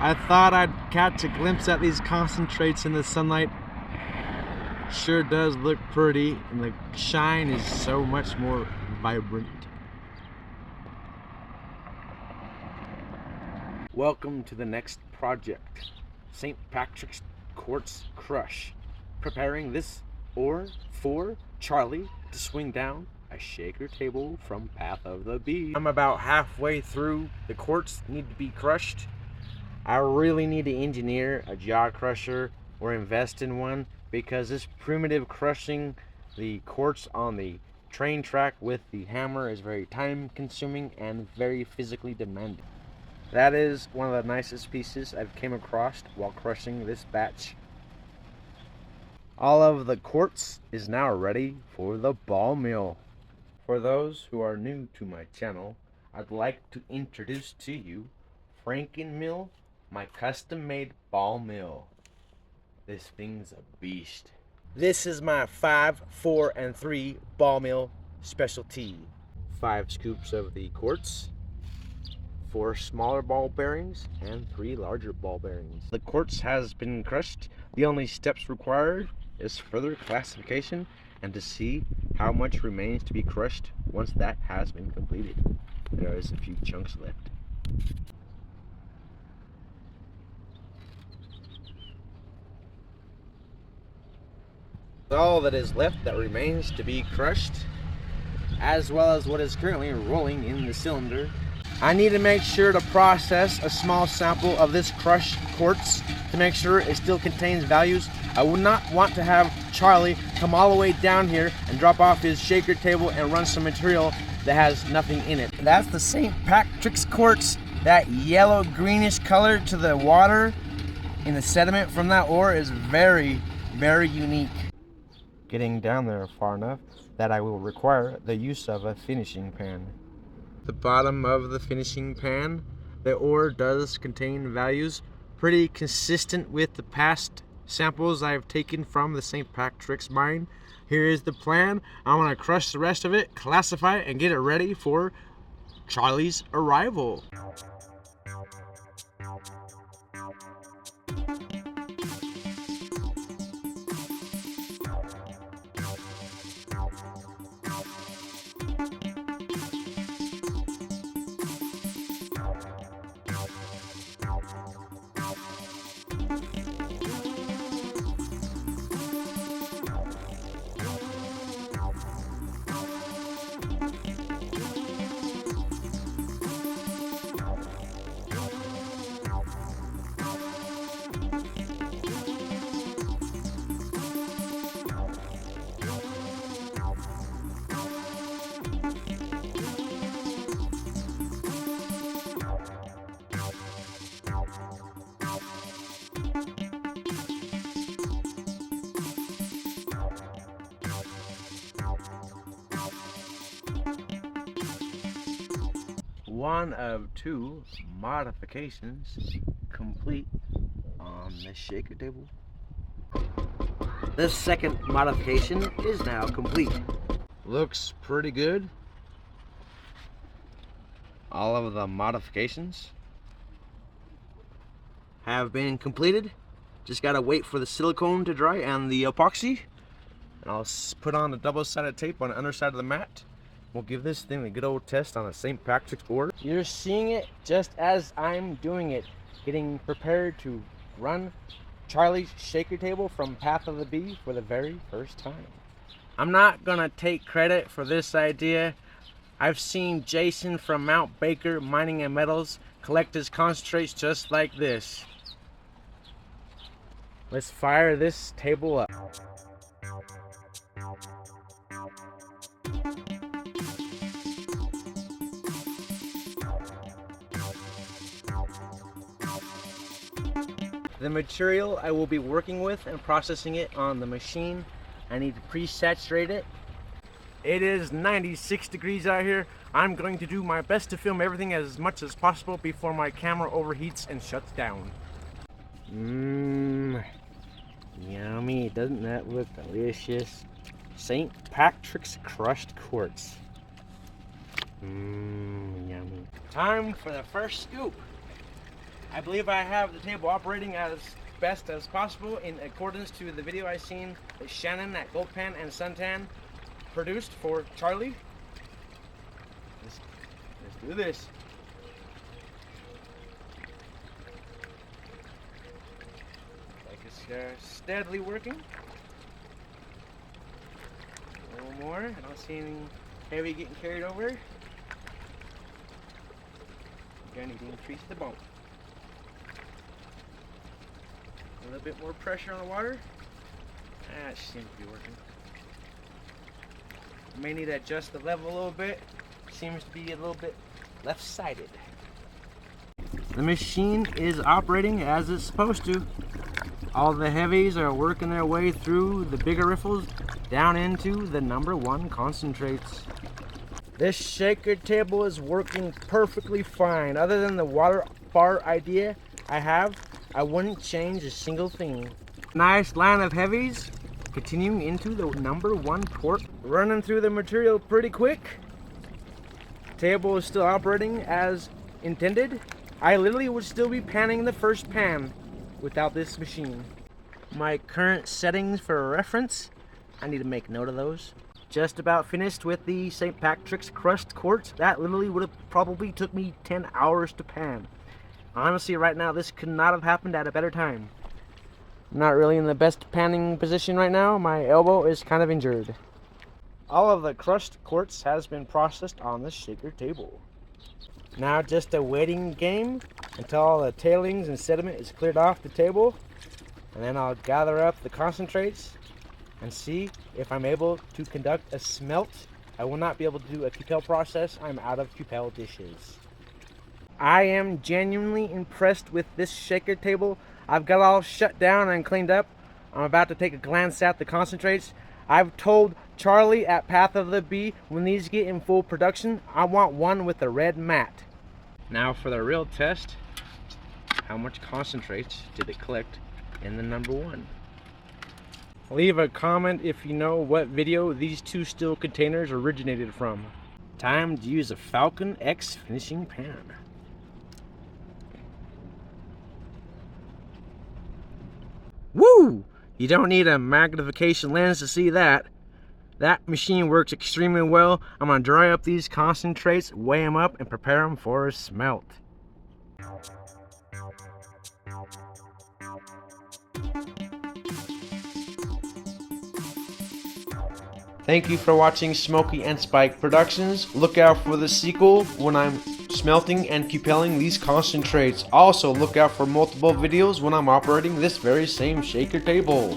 I thought I'd catch a glimpse at these concentrates in the sunlight. Sure does look pretty, and the shine is so much more vibrant. Welcome to the next project, St. Patrick's Quartz Crush. Preparing this ore for Charlie to swing down a shaker table from Path of the Bee. I'm about halfway through. The quartz need to be crushed. I really need to engineer a jaw crusher or invest in one, because this primitive crushing the quartz on the train track with the hammer is very time consuming and very physically demanding. That is one of the nicest pieces I've came across while crushing this batch. All of the quartz is now ready for the ball mill. For those who are new to my channel, I'd like to introduce to you Frankenmill, my custom-made ball mill. This thing's a beast. This is my 5, 4, and 3 ball mill specialty. 5 scoops of the quartz, 4 smaller ball bearings, and 3 larger ball bearings. The quartz has been crushed. The only steps required is further classification and to see how much remains to be crushed once that has been completed. There is a few chunks left. All that is left that remains to be crushed, as well as what is currently rolling in the cylinder. I need to make sure to process a small sample of this crushed quartz to make sure it still contains values. I would not want to have Charlie come all the way down here and drop off his shaker table and run some material that has nothing in it. That's the St. Patrick's quartz. That yellow greenish color to the water in the sediment from that ore is very, very unique. Getting down there far enough that I will require the use of a finishing pan. The bottom of the finishing pan, the ore does contain values pretty consistent with the past samples I've taken from the St. Patrick's mine. Here is the plan. I want to crush the rest of it, classify it, and get it ready for Charlie's arrival. One of 2 modifications complete on the shaker table. This second modification is now complete. Looks pretty good. All of the modifications have been completed. Just gotta wait for the silicone to dry and the epoxy. And I'll put on the double-sided tape on the underside of the mat. We'll give this thing a good old test on a St. Patrick's ore. You're seeing it just as I'm doing it, getting prepared to run Charlie's shaker table from Path of the Bee for the very first time. I'm not gonna take credit for this idea. I've seen Jason from Mount Baker Mining and Metals collect his concentrates just like this. Let's fire this table up. The material I will be working with and processing it on the machine, I need to pre-saturate it. It is 96 degrees out here. I'm going to do my best to film everything as much as possible before my camera overheats and shuts down. Yummy, doesn't that look delicious? St. Patrick's crushed quartz. Yummy. Time for the first scoop. I believe I have the table operating as best as possible in accordance to the video I seen that Shannon at Gold Pan and Suntan produced for Charlie. Let's do this. Like it's steadily working. A little more. I don't see any heavy getting carried over. You're gonna need to increase the bump. A little bit more pressure on the water. That seems to be working. May need to adjust the level a little bit. Seems to be a little bit left-sided. The machine is operating as it's supposed to. All the heavies are working their way through the bigger riffles down into the #1 concentrates. This shaker table is working perfectly fine. Other than the water bar idea I wouldn't change a single thing. Nice line of heavies continuing into the #1 port, running through the material pretty quick. Table is still operating as intended. I literally would still be panning the first pan without this machine. My current settings for reference, I need to make note of those. Just about finished with the St. Patrick's crushed quartz. That literally would have probably took me 10 hours to pan. Honestly, right now, this could not have happened at a better time. I'm not really in the best panning position right now. My elbow is kind of injured. All of the crushed quartz has been processed on the shaker table. Now just a waiting game until all the tailings and sediment is cleared off the table. And then I'll gather up the concentrates and see if I'm able to conduct a smelt. I will not be able to do a cupel process. I'm out of cupel dishes. I am genuinely impressed with this shaker table. I've got it all shut down and cleaned up. I'm about to take a glance at the concentrates. I've told Charlie at Path of the Bee, when these get in full production, I want one with a red mat. Now for the real test, how much concentrates did it collect in the #1? Leave a comment if you know what video these two steel containers originated from. Time to use a Falcon X finishing pan. Woo! You don't need a magnification lens to see that. That machine works extremely well. I'm going to dry up these concentrates, weigh them up, and prepare them for a smelt. Thank you for watching Smokey and Spike Productions. Look out for the sequel when I'm smelting and cupeling these concentrates. Also look out for multiple videos when I'm operating this very same shaker table.